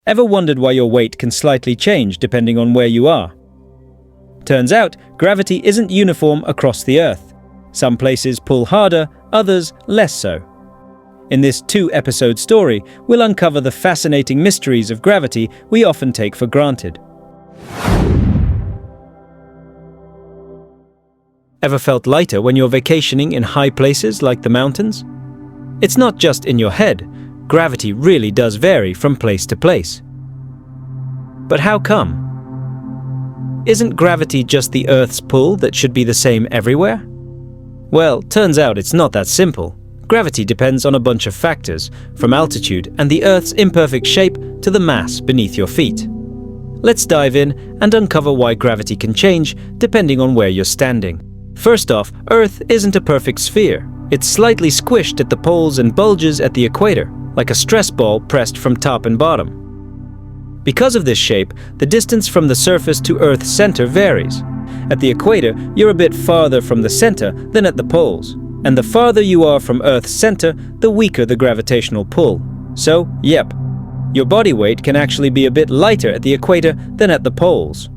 Ever wondered why your weight can slightly change depending on where you are? Turns out, gravity isn't uniform across the Earth. Some places pull harder, others less so. In this 2-episode story, we'll uncover the fascinating mysteries of gravity we often take for granted. Ever felt lighter when you're vacationing in high places like the mountains? It's not just in your head. Gravity really does vary from place to place. But how come? Isn't gravity just the Earth's pull that should be the same everywhere? Well, turns out it's not that simple. Gravity depends on a bunch of factors, from altitude and the Earth's imperfect shape to the mass beneath your feet. Let's dive in and uncover why gravity can change depending on where you're standing. First off, Earth isn't a perfect sphere. It's slightly squished at the poles and bulges at the equator, like a stress ball pressed from top and bottom. Because of this shape, the distance from the surface to Earth's center varies. At the equator, you're a bit farther from the center than at the poles. And the farther you are from Earth's center, the weaker the gravitational pull. So, yep, your body weight can actually be a bit lighter at the equator than at the poles.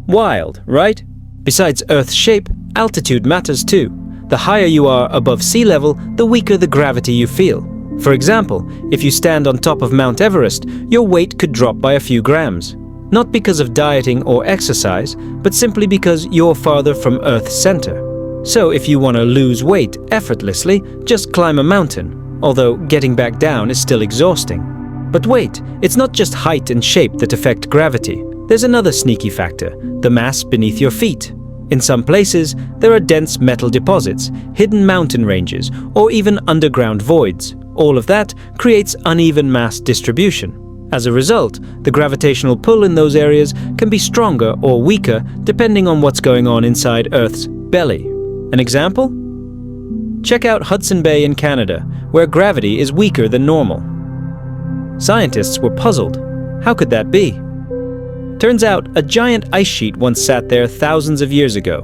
Wild, right? Besides Earth's shape, altitude matters too. The higher you are above sea level, the weaker the gravity you feel. For example, if you stand on top of Mount Everest, your weight could drop by a few grams. Not because of dieting or exercise, but simply because you're farther from Earth's center. So if you want to lose weight effortlessly, just climb a mountain, although getting back down is still exhausting. But wait, it's not just height and shape that affect gravity. There's another sneaky factor, the mass beneath your feet. In some places, there are dense metal deposits, hidden mountain ranges, or even underground voids. All of that creates uneven mass distribution. As a result, the gravitational pull in those areas can be stronger or weaker depending on what's going on inside Earth's belly. An example? Check out Hudson Bay in Canada, where gravity is weaker than normal. Scientists were puzzled. How could that be? Turns out, a giant ice sheet once sat there thousands of years ago.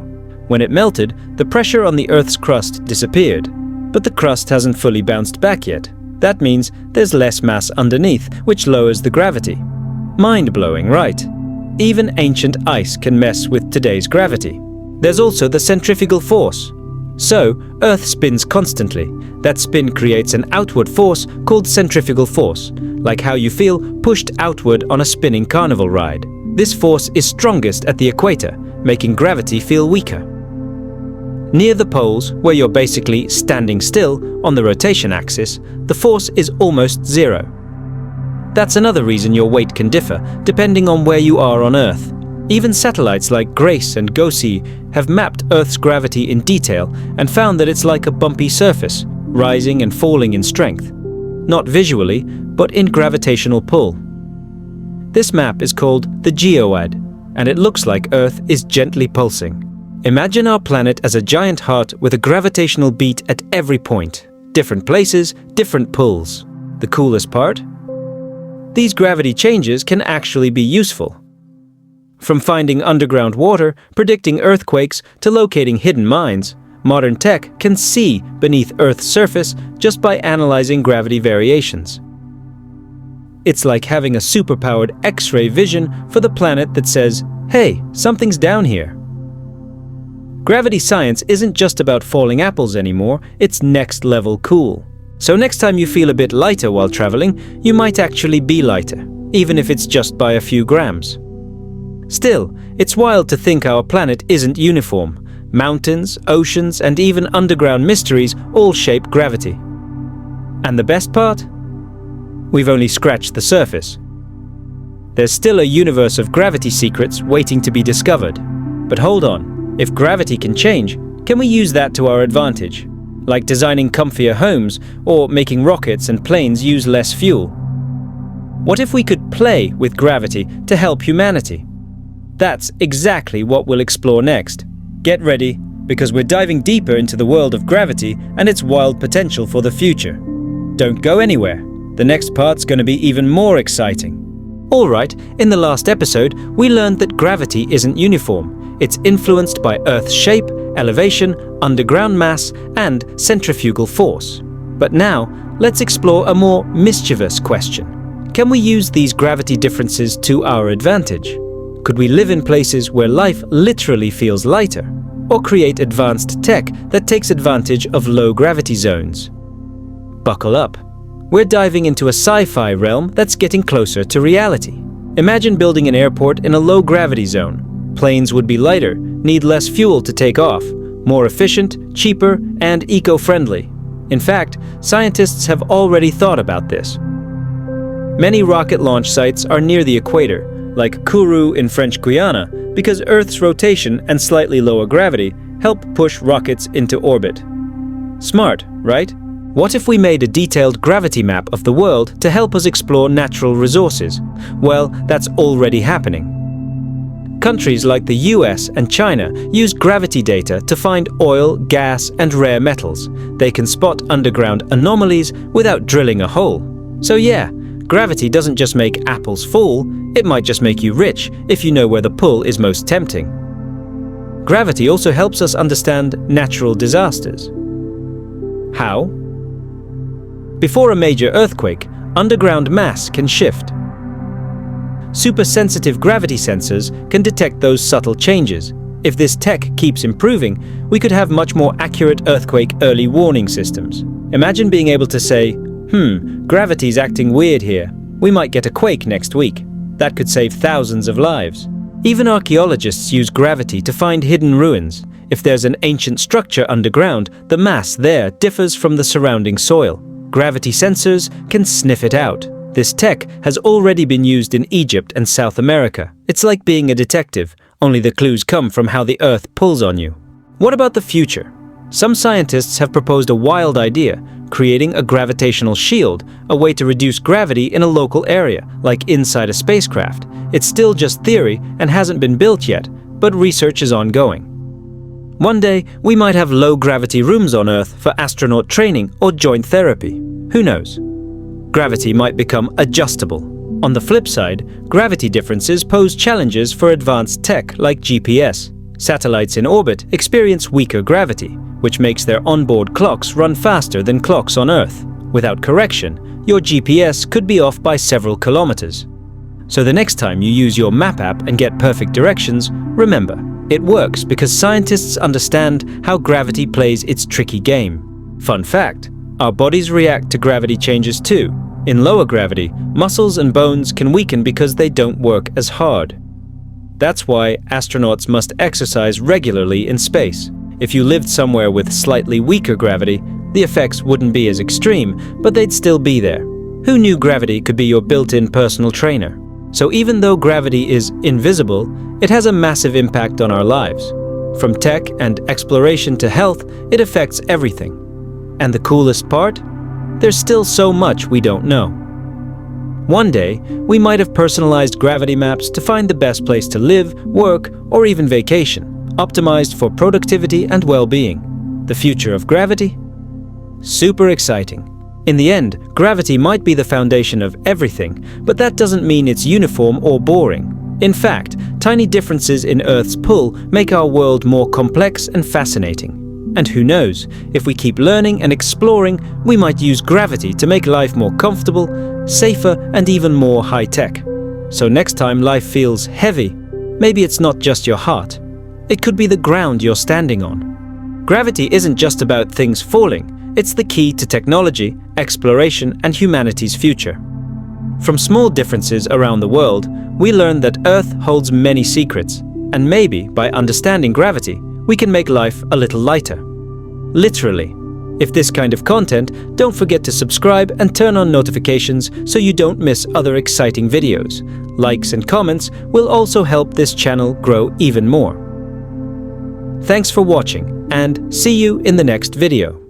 When it melted, the pressure on the Earth's crust disappeared. But the crust hasn't fully bounced back yet. That means there's less mass underneath, which lowers the gravity. Mind-blowing, right? Even ancient ice can mess with today's gravity. There's also the centrifugal force. So, Earth spins constantly. That spin creates an outward force called centrifugal force, like how you feel pushed outward on a spinning carnival ride. This force is strongest at the equator, making gravity feel weaker. Near the poles, where you're basically standing still on the rotation axis, the force is almost zero. That's another reason your weight can differ, depending on where you are on Earth. Even satellites like GRACE and GOSEE have mapped Earth's gravity in detail and found that it's like a bumpy surface, rising and falling in strength. Not visually, but in gravitational pull. This map is called the geoid, and it looks like Earth is gently pulsing. Imagine our planet as a giant heart with a gravitational beat at every point. Different places, different pulls. The coolest part? These gravity changes can actually be useful. From finding underground water, predicting earthquakes, to locating hidden mines, modern tech can see beneath Earth's surface just by analyzing gravity variations. It's like having a superpowered X-ray vision for the planet that says, "Hey, something's down here." Gravity science isn't just about falling apples anymore, it's next-level cool. So next time you feel a bit lighter while traveling, you might actually be lighter, even if it's just by a few grams. Still, it's wild to think our planet isn't uniform. Mountains, oceans, and even underground mysteries all shape gravity. And the best part? We've only scratched the surface. There's still a universe of gravity secrets waiting to be discovered. But hold on, if gravity can change, can we use that to our advantage? Like designing comfier homes or making rockets and planes use less fuel? What if we could play with gravity to help humanity? That's exactly what we'll explore next. Get ready, because we're diving deeper into the world of gravity and its wild potential for the future. Don't go anywhere. The next part's going to be even more exciting. Alright, in the last episode, we learned that gravity isn't uniform. It's influenced by Earth's shape, elevation, underground mass, and centrifugal force. But now, let's explore a more mischievous question. Can we use these gravity differences to our advantage? Could we live in places where life literally feels lighter? Or create advanced tech that takes advantage of low gravity zones? Buckle up. We're diving into a sci-fi realm that's getting closer to reality. Imagine building an airport in a low gravity zone. Planes would be lighter, need less fuel to take off, more efficient, cheaper, and eco-friendly. In fact, scientists have already thought about this. Many rocket launch sites are near the equator, like Kourou in French Guiana, because Earth's rotation and slightly lower gravity help push rockets into orbit. Smart, right? What if we made a detailed gravity map of the world to help us explore natural resources? Well, that's already happening. Countries like the US and China use gravity data to find oil, gas, and rare metals. They can spot underground anomalies without drilling a hole. So yeah, gravity doesn't just make apples fall, it might just make you rich if you know where the pull is most tempting. Gravity also helps us understand natural disasters. How? Before a major earthquake, underground mass can shift. Super-sensitive gravity sensors can detect those subtle changes. If this tech keeps improving, we could have much more accurate earthquake early warning systems. Imagine being able to say, gravity's acting weird here. We might get a quake next week. That could save thousands of lives. Even archaeologists use gravity to find hidden ruins. If there's an ancient structure underground, the mass there differs from the surrounding soil. Gravity sensors can sniff it out. This tech has already been used in Egypt and South America. It's like being a detective, only the clues come from how the Earth pulls on you. What about the future? Some scientists have proposed a wild idea, creating a gravitational shield, a way to reduce gravity in a local area, like inside a spacecraft. It's still just theory and hasn't been built yet, but research is ongoing. One day, we might have low-gravity rooms on Earth for astronaut training or joint therapy. Who knows? Gravity might become adjustable. On the flip side, gravity differences pose challenges for advanced tech like GPS. Satellites in orbit experience weaker gravity, which makes their onboard clocks run faster than clocks on Earth. Without correction, your GPS could be off by several kilometers. So the next time you use your map app and get perfect directions, remember, it works because scientists understand how gravity plays its tricky game. Fun fact, our bodies react to gravity changes too. In lower gravity, muscles and bones can weaken because they don't work as hard. That's why astronauts must exercise regularly in space. If you lived somewhere with slightly weaker gravity, the effects wouldn't be as extreme, but they'd still be there. Who knew gravity could be your built-in personal trainer? So even though gravity is invisible, it has a massive impact on our lives. From tech and exploration to health, it affects everything. And the coolest part? There's still so much we don't know. One day, we might have personalized gravity maps to find the best place to live, work, or even vacation, optimized for productivity and well-being. The future of gravity? Super exciting. In the end, gravity might be the foundation of everything, but that doesn't mean it's uniform or boring. In fact, tiny differences in Earth's pull make our world more complex and fascinating. And who knows, if we keep learning and exploring, we might use gravity to make life more comfortable, safer, and even more high-tech. So next time life feels heavy, maybe it's not just your heart. It could be the ground you're standing on. Gravity isn't just about things falling. It's the key to technology, exploration, and humanity's future. From small differences around the world, we learn that Earth holds many secrets, and maybe by understanding gravity, we can make life a little lighter. Literally. If this kind of content, don't forget to subscribe and turn on notifications so you don't miss other exciting videos. Likes and comments will also help this channel grow even more. Thanks for watching, and see you in the next video.